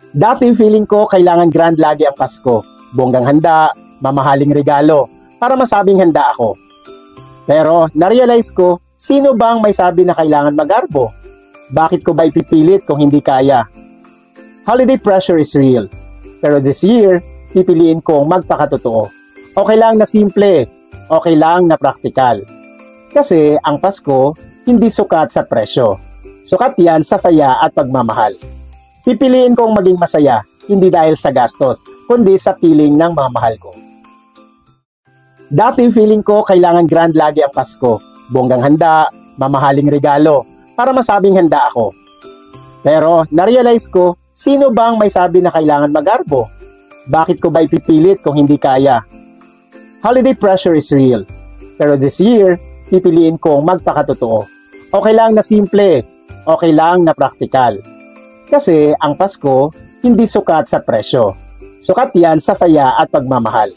Dati feeling ko kailangan grand lagi ang Pasko. Bonggang handa, mamahaling regalo, para masabing handa ako. Pero na-realize ko, sino bang may sabi na kailangan magarbo? Bakit ko ba ipipilit kung hindi kaya? Holiday pressure is real. Pero this year, pipiliin kong magpakatotoo. Okay lang na simple, okay lang na praktikal. Kasi ang Pasko, hindi sukat sa presyo. Sukat yan sa saya at pagmamahal. Pipiliin kong maging masaya, hindi dahil sa gastos, kundi sa feeling ng mga mahal ko. Dati feeling ko kailangan grand lagi ang Pasko. Bonggang handa, mamahaling regalo, para masabing handa ako. Pero na-realize ko, sino bang may sabi na kailangan magarbo? Bakit ko ba ipipilit kung hindi kaya? Holiday pressure is real. Pero this year, pipiliin kong magpakatotoo. Okay lang na simple, okay lang na praktikal. Kasi ang Pasko, hindi sukat sa presyo. Sukat yan sa saya at pagmamahal.